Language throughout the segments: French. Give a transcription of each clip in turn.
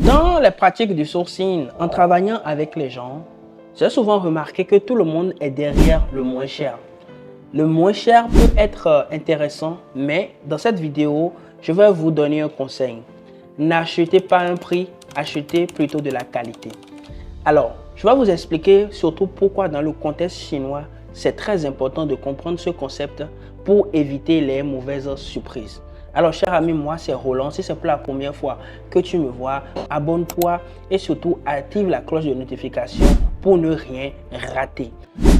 Dans les pratiques du sourcing, en travaillant avec les gens, j'ai souvent remarqué que tout le monde est derrière le moins cher. Le moins cher peut être intéressant, mais dans cette vidéo, je vais vous donner un conseil. N'achetez pas un prix, achetez plutôt de la qualité. Alors, je vais vous expliquer surtout pourquoi dans le contexte chinois, c'est très important de comprendre ce concept pour éviter les mauvaises surprises. Alors, cher ami, moi, c'est Roland. Si c'est pour la première fois que tu me vois, abonne-toi et surtout active la cloche de notification pour ne rien rater.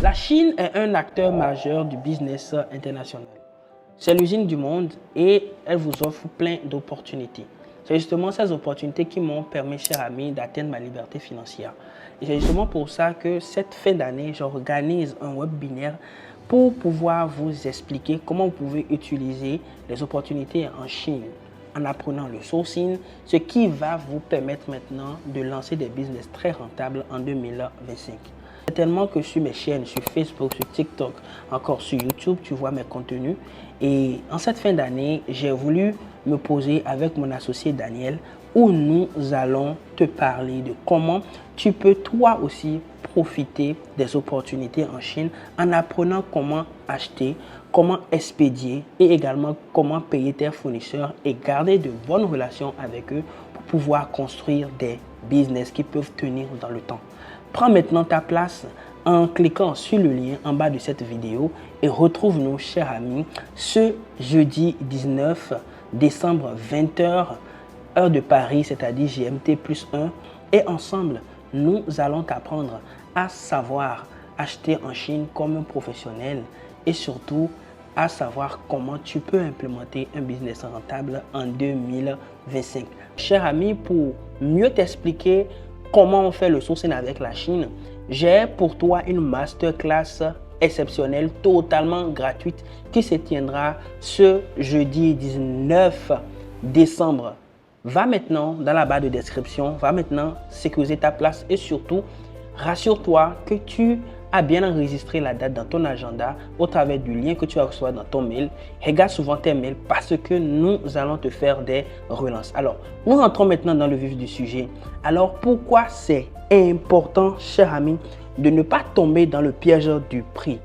La Chine est un acteur majeur du business international. C'est l'usine du monde et elle vous offre plein d'opportunités. C'est justement ces opportunités qui m'ont permis, cher ami, d'atteindre ma liberté financière. Et c'est justement pour ça que cette fin d'année, j'organise un webinaire pour pouvoir vous expliquer comment vous pouvez utiliser les opportunités en Chine en apprenant le sourcing, ce qui va vous permettre maintenant de lancer des business très rentables en 2025. Certainement que sur mes chaînes, sur Facebook, sur TikTok, encore sur YouTube, tu vois mes contenus. Et en cette fin d'année, j'ai voulu me poser avec mon associé Daniel où nous allons te parler de comment tu peux toi aussi profiter des opportunités en Chine en apprenant comment acheter, comment expédier et également comment payer tes fournisseurs et garder de bonnes relations avec eux pour pouvoir construire des business qui peuvent tenir dans le temps. Prends maintenant ta place en cliquant sur le lien en bas de cette vidéo et retrouve-nous, chers amis, ce jeudi 19 décembre 20h, heure de Paris, c'est-à-dire GMT plus 1. Et ensemble, nous allons t'apprendre à savoir acheter en Chine comme un professionnel et surtout à savoir comment tu peux implémenter un business rentable en 2025. Cher ami, pour mieux t'expliquer comment on fait le sourcing avec la Chine, j'ai pour toi une masterclass exceptionnelle, totalement gratuite, qui se tiendra ce jeudi 19 décembre. Va maintenant dans la barre de description, va maintenant sécuriser ta place et surtout, rassure-toi que tu as bien enregistré la date dans ton agenda au travers du lien que tu vas recevoir dans ton mail. Regarde souvent tes mails parce que nous allons te faire des relances. Alors, nous rentrons maintenant dans le vif du sujet. Alors, pourquoi c'est important, cher ami, de ne pas tomber dans le piège du prix?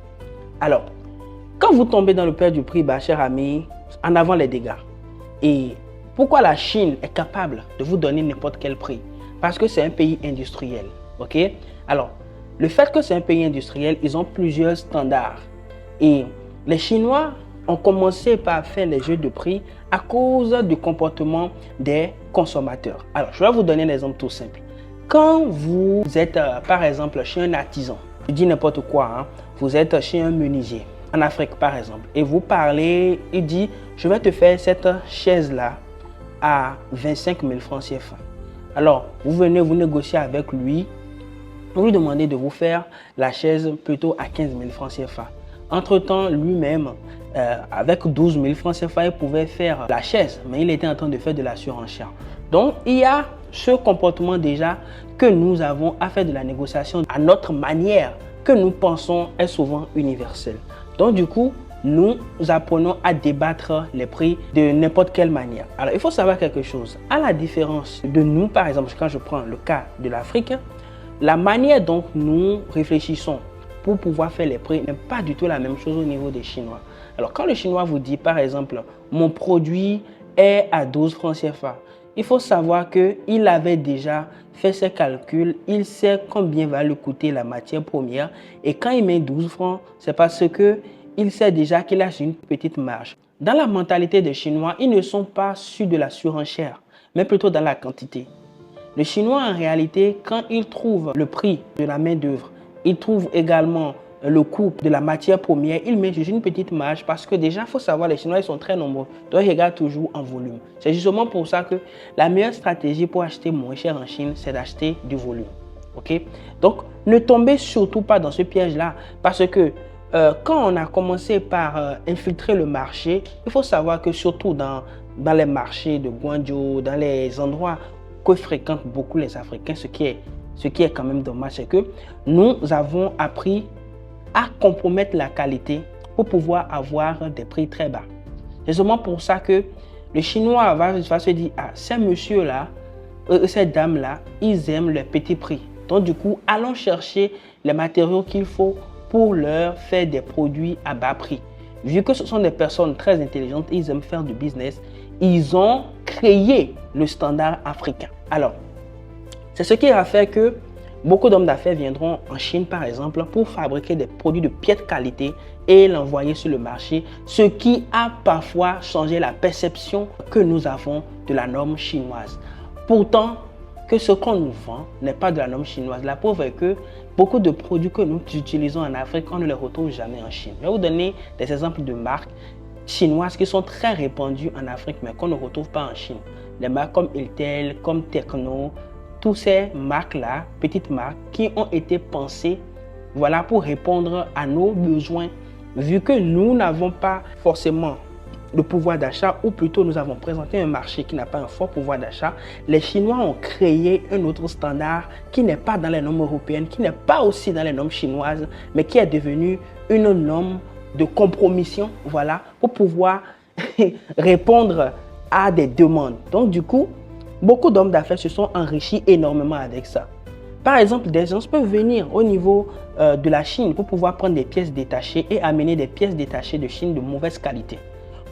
Alors, quand vous tombez dans le piège du prix, cher ami, en avant les dégâts. Et pourquoi la Chine est capable de vous donner n'importe quel prix? Parce que c'est un pays industriel. Ok? Alors, le fait que c'est un pays industriel, ils ont plusieurs standards. Et les Chinois ont commencé par faire les jeux de prix à cause du comportement des consommateurs. Alors, je vais vous donner un exemple tout simple. Quand vous êtes, par exemple, chez un artisan, je dis n'importe quoi, hein, vous êtes chez un menuisier, en Afrique par exemple, et vous parlez, il dit, je vais te faire cette chaise-là à 25 000 francs CFA. Alors, vous venez, vous négociez avec lui, vous lui demandez de vous faire la chaise plutôt à 15 000 francs CFA. Entre-temps, lui-même, avec 12 000 francs CFA, il pouvait faire la chaise, mais il était en train de faire de la surenchère. Donc, il y a ce comportement déjà que nous avons à faire de la négociation à notre manière, que nous pensons est souvent universelle. Donc, du coup, nous apprenons à débattre les prix de n'importe quelle manière. Alors, il faut savoir quelque chose. À la différence de nous, par exemple, quand je prends le cas de l'Afrique, la manière dont nous réfléchissons pour pouvoir faire les prix n'est pas du tout la même chose au niveau des Chinois. Alors, quand le Chinois vous dit, par exemple, mon produit est à 12 francs CFA, il faut savoir qu'il avait déjà fait ses calculs, il sait combien va lui coûter la matière première et quand il met 12 francs, c'est parce qu'il sait déjà qu'il a une petite marge. Dans la mentalité des Chinois, ils ne sont pas sur de la surenchère, mais plutôt dans la quantité. Le Chinois, en réalité, quand il trouve le prix de la main-d'œuvre, il trouve également le coût de la matière première, il met juste une petite marge parce que déjà, il faut savoir, les Chinois, ils sont très nombreux. Donc, ils regardent toujours en volume. C'est justement pour ça que la meilleure stratégie pour acheter moins cher en Chine, c'est d'acheter du volume. Ok? Donc, ne tombez surtout pas dans ce piège-là parce que quand on a commencé par infiltrer le marché, il faut savoir que surtout dans les marchés de Guangzhou, dans les endroits que fréquentent beaucoup les Africains, ce qui est quand même dommage, c'est que nous avons appris à compromettre la qualité pour pouvoir avoir des prix très bas. C'est seulement pour ça que le Chinois va se dire, ah, ces monsieur-là, ces dames-là, ils aiment le petit prix. Donc du coup, allons chercher les matériaux qu'il faut pour leur faire des produits à bas prix. Vu que ce sont des personnes très intelligentes, ils aiment faire du business, ils ont créé le standard africain. Alors, c'est ce qui a fait que beaucoup d'hommes d'affaires viendront en Chine, par exemple, pour fabriquer des produits de piètre qualité et l'envoyer sur le marché, ce qui a parfois changé la perception que nous avons de la norme chinoise. Pourtant, que ce qu'on nous vend n'est pas de la norme chinoise. La preuve est que beaucoup de produits que nous utilisons en Afrique, on ne les retrouve jamais en Chine. Je vais vous donner des exemples de marques chinoises qui sont très répandues en Afrique, mais qu'on ne retrouve pas en Chine. Des marques comme Intel, comme Tecno, toutes ces marques-là, petites marques, qui ont été pensées voilà, pour répondre à nos besoins, vu que nous n'avons pas forcément le pouvoir d'achat, ou plutôt nous avons présenté un marché qui n'a pas un fort pouvoir d'achat. Les Chinois ont créé un autre standard qui n'est pas dans les normes européennes, qui n'est pas aussi dans les normes chinoises, mais qui est devenu une norme de compromission, voilà, pour pouvoir répondre à des demandes. Donc du coup, beaucoup d'hommes d'affaires se sont enrichis énormément avec ça. Par exemple, des gens peuvent venir au niveau de la Chine pour pouvoir prendre des pièces détachées et amener des pièces détachées de Chine de mauvaise qualité.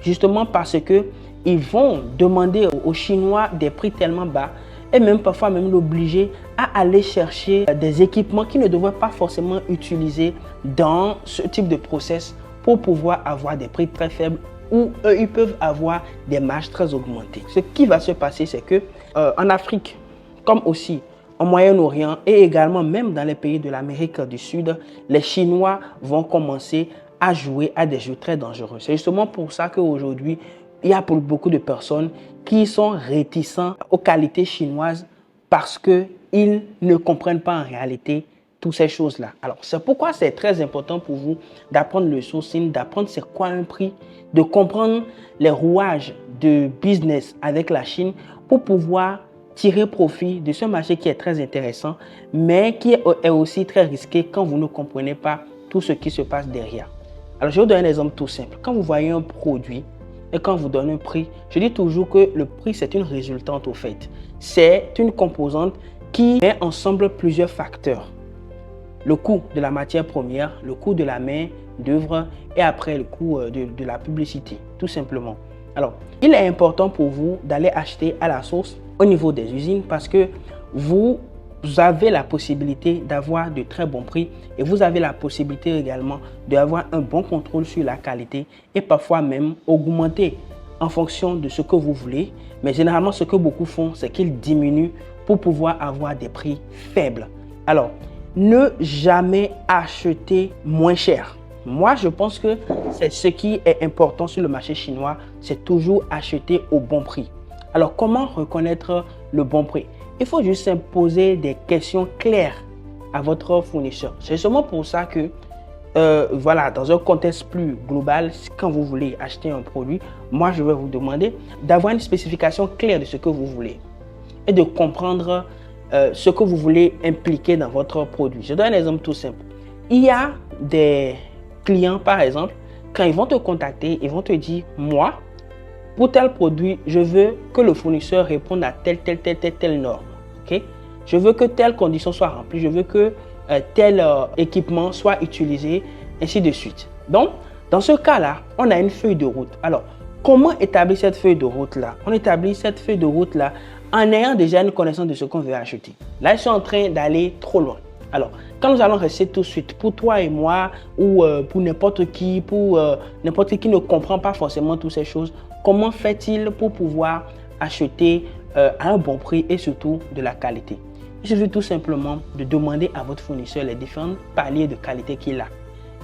Justement parce qu'ils vont demander aux Chinois des prix tellement bas et même parfois même l'obliger à aller chercher des équipements qu'ils ne devraient pas forcément utiliser dans ce type de process pour pouvoir avoir des prix très faibles où eux, ils peuvent avoir des marges très augmentées. Ce qui va se passer, c'est que en Afrique, comme aussi au Moyen-Orient et également même dans les pays de l'Amérique du Sud, les Chinois vont commencer à jouer à des jeux très dangereux. C'est justement pour ça qu'aujourd'hui, il y a pour beaucoup de personnes qui sont réticents aux qualités chinoises parce qu'ils ne comprennent pas en réalité toutes ces choses-là. Alors, c'est pourquoi c'est très important pour vous d'apprendre le sourcing, d'apprendre c'est quoi un prix, de comprendre les rouages de business avec la Chine pour pouvoir tirer profit de ce marché qui est très intéressant, mais qui est aussi très risqué quand vous ne comprenez pas tout ce qui se passe derrière. Alors, je vais vous donner un exemple tout simple. Quand vous voyez un produit et quand vous donnez un prix, je dis toujours que le prix, c'est une résultante au fait. C'est une composante qui met ensemble plusieurs facteurs. Le coût de la matière première, le coût de la main d'œuvre et après le coût de la publicité, tout simplement. Alors, il est important pour vous d'aller acheter à la source au niveau des usines parce que vous avez la possibilité d'avoir de très bons prix et vous avez la possibilité également d'avoir un bon contrôle sur la qualité et parfois même augmenter en fonction de ce que vous voulez. Mais généralement, ce que beaucoup font, c'est qu'ils diminuent pour pouvoir avoir des prix faibles. Alors, ne jamais acheter moins cher. Moi, je pense que c'est ce qui est important sur le marché chinois, c'est toujours acheter au bon prix. Alors, comment reconnaître le bon prix? Il faut juste poser des questions claires à votre fournisseur. C'est seulement pour ça que, voilà, dans un contexte plus global, quand vous voulez acheter un produit, moi, je vais vous demander d'avoir une spécification claire de ce que vous voulez et de comprendre ce que vous voulez impliquer dans votre produit. Je donne un exemple tout simple. Il y a des clients, par exemple, quand ils vont te contacter, ils vont te dire, moi, pour tel produit, je veux que le fournisseur réponde à telle norme. Okay? Je veux que telle condition soit remplie, je veux que tel équipement soit utilisé, ainsi de suite. Donc, dans ce cas-là, on a une feuille de route. Alors, comment établir cette feuille de route-là? On établit cette feuille de route-là en ayant déjà une connaissance de ce qu'on veut acheter. Là, je suis en train d'aller trop loin. Alors, quand nous allons rester tout de suite, pour toi et moi, ou pour n'importe qui qui ne comprend pas forcément toutes ces choses, comment fait-il pour pouvoir acheter à un bon prix et surtout de la qualité? Il suffit tout simplement de demander à votre fournisseur les différents paliers de qualité qu'il a.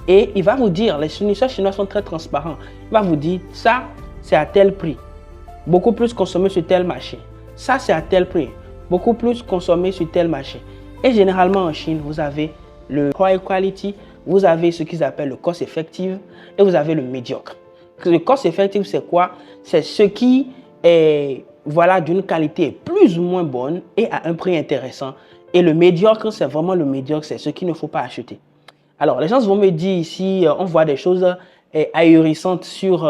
Et il va vous dire, les fournisseurs chinois sont très transparents, il va vous dire, ça, c'est à tel prix, beaucoup plus consommé sur tel marché. Ça, c'est à tel prix, beaucoup plus consommé sur tel marché. Et généralement en Chine, vous avez le high quality, vous avez ce qu'ils appellent le cost effective et vous avez le médiocre. Le cost effective, c'est quoi? C'est ce qui est voilà, d'une qualité plus ou moins bonne et à un prix intéressant. Et le médiocre, c'est vraiment le médiocre, c'est ce qu'il ne faut pas acheter. Alors, les gens vont me dire ici, on voit des choses, est ahurissante sur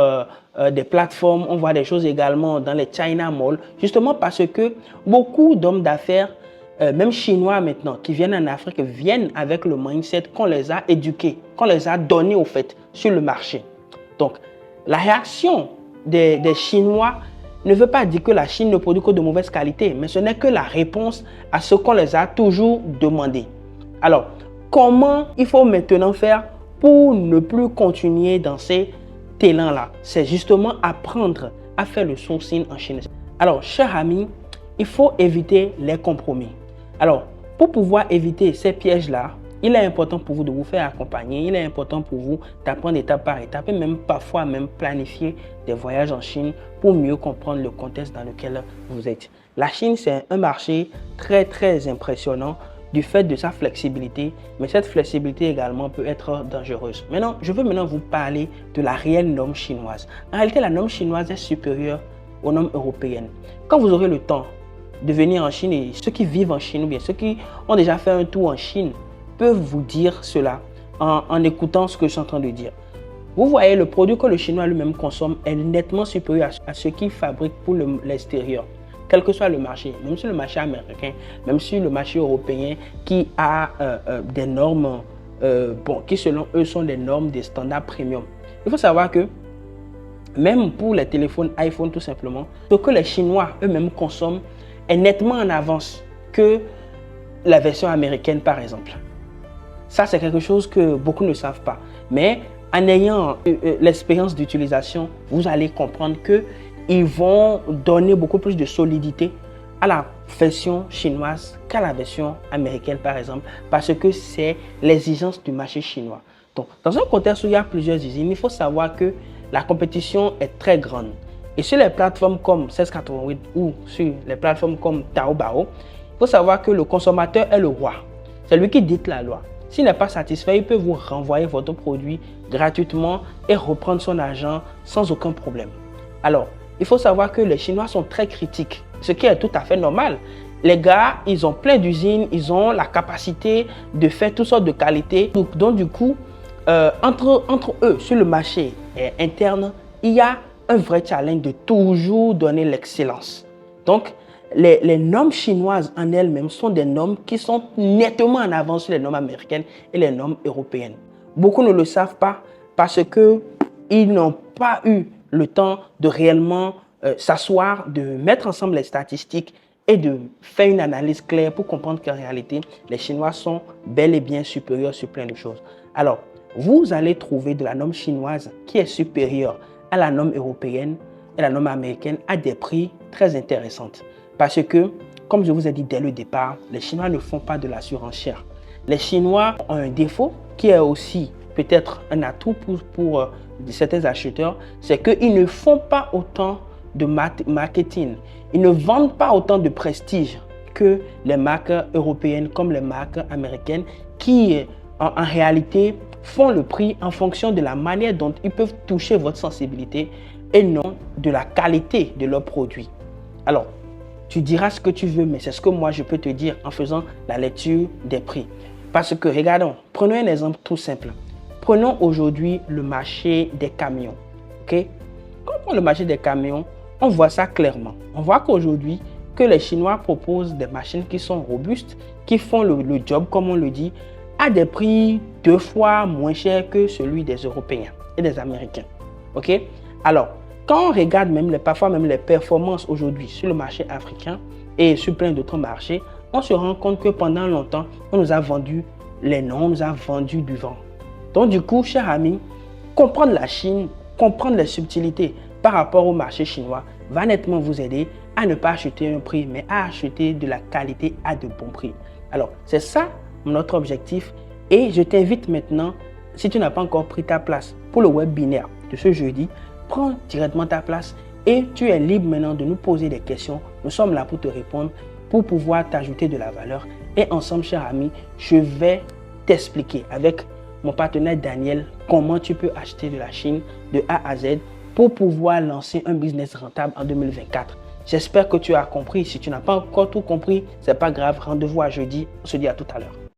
des plateformes. On voit des choses également dans les China Mall, justement parce que beaucoup d'hommes d'affaires, même chinois maintenant, qui viennent en Afrique, viennent avec le mindset qu'on les a éduqués, qu'on les a donnés au fait sur le marché. Donc, la réaction des Chinois ne veut pas dire que la Chine ne produit que de mauvaise qualité, mais ce n'est que la réponse à ce qu'on les a toujours demandé. Alors, comment il faut maintenant faire pour ne plus continuer dans ces élans-là? C'est justement apprendre à faire le sourcing en Chine. Alors, chers amis, il faut éviter les compromis. Alors, pour pouvoir éviter ces pièges-là, il est important pour vous de vous faire accompagner, il est important pour vous d'apprendre étape par étape et même parfois planifier des voyages en Chine pour mieux comprendre le contexte dans lequel vous êtes. La Chine, c'est un marché très impressionnant du fait de sa flexibilité, mais cette flexibilité également peut être dangereuse. Maintenant, je veux vous parler de la réelle norme chinoise. En réalité, la norme chinoise est supérieure aux normes européennes. Quand vous aurez le temps de venir en Chine, et ceux qui vivent en Chine ou bien ceux qui ont déjà fait un tour en Chine peuvent vous dire cela en écoutant ce que je suis en train de dire. Vous voyez, le produit que le Chinois lui-même consomme est nettement supérieur à ce qu'il fabrique pour l'extérieur, quel que soit le marché, même sur le marché américain, même sur le marché européen qui a des normes qui selon eux sont des normes des standards premium. Il faut savoir que même pour les téléphones iPhone tout simplement, ce que les Chinois eux-mêmes consomment est nettement en avance que la version américaine par exemple. Ça, c'est quelque chose que beaucoup ne savent pas. Mais en ayant l'expérience d'utilisation, vous allez comprendre qu'ils vont donner beaucoup plus de solidité à la version chinoise qu'à la version américaine, par exemple, parce que c'est l'exigence du marché chinois. Donc, dans un contexte où il y a plusieurs usines, il faut savoir que la compétition est très grande. Et sur les plateformes comme 1688 ou sur les plateformes comme Taobao, il faut savoir que le consommateur est le roi. C'est lui qui dicte la loi. S'il n'est pas satisfait, il peut vous renvoyer votre produit gratuitement et reprendre son argent sans aucun problème. Alors, il faut savoir que les Chinois sont très critiques, ce qui est tout à fait normal. Les gars, ils ont plein d'usines, ils ont la capacité de faire toutes sortes de qualités. Donc du coup, entre eux, sur le marché interne, il y a un vrai challenge de toujours donner l'excellence. Donc, les normes chinoises en elles-mêmes sont des normes qui sont nettement en avance sur les normes américaines et les normes européennes. Beaucoup ne le savent pas parce qu'ils n'ont pas eu le temps de réellement s'asseoir, de mettre ensemble les statistiques et de faire une analyse claire pour comprendre qu'en réalité, les Chinois sont bel et bien supérieurs sur plein de choses. Alors, vous allez trouver de la norme chinoise qui est supérieure à la norme européenne et la norme américaine à des prix très intéressants. Parce que, comme je vous ai dit dès le départ, les Chinois ne font pas de la surenchère. Les Chinois ont un défaut qui est aussi peut-être un atout pour certains acheteurs, c'est qu'ils ne font pas autant de marketing. Ils ne vendent pas autant de prestige que les marques européennes comme les marques américaines qui, en réalité, font le prix en fonction de la manière dont ils peuvent toucher votre sensibilité et non de la qualité de leurs produits. Alors, tu diras ce que tu veux, mais c'est ce que moi je peux te dire en faisant la lecture des prix. Parce que, regardons, prenons un exemple tout simple. Prenons aujourd'hui le marché des camions. Okay? Quand on prend le marché des camions, on voit ça clairement. On voit qu'aujourd'hui, que les Chinois proposent des machines qui sont robustes, qui font le job, comme on le dit, à des prix 2 fois moins chers que celui des Européens et des Américains. Ok? Alors, quand on regarde parfois même les performances aujourd'hui sur le marché africain et sur plein d'autres marchés, on se rend compte que pendant longtemps, on nous a vendu les noms, on nous a vendu du vent. Donc du coup, chers amis, comprendre la Chine, comprendre les subtilités par rapport au marché chinois va nettement vous aider à ne pas acheter un prix, mais à acheter de la qualité à de bons prix. Alors, c'est ça notre objectif et je t'invite maintenant, si tu n'as pas encore pris ta place pour le webinaire de ce jeudi, prends directement ta place et tu es libre maintenant de nous poser des questions. Nous sommes là pour te répondre, pour pouvoir t'ajouter de la valeur. Et ensemble, chers amis, je vais t'expliquer avec mon partenaire Daniel comment tu peux acheter de la Chine de A à Z pour pouvoir lancer un business rentable en 2024. J'espère que tu as compris. Si tu n'as pas encore tout compris, ce n'est pas grave. Rendez-vous à jeudi. On se dit à tout à l'heure.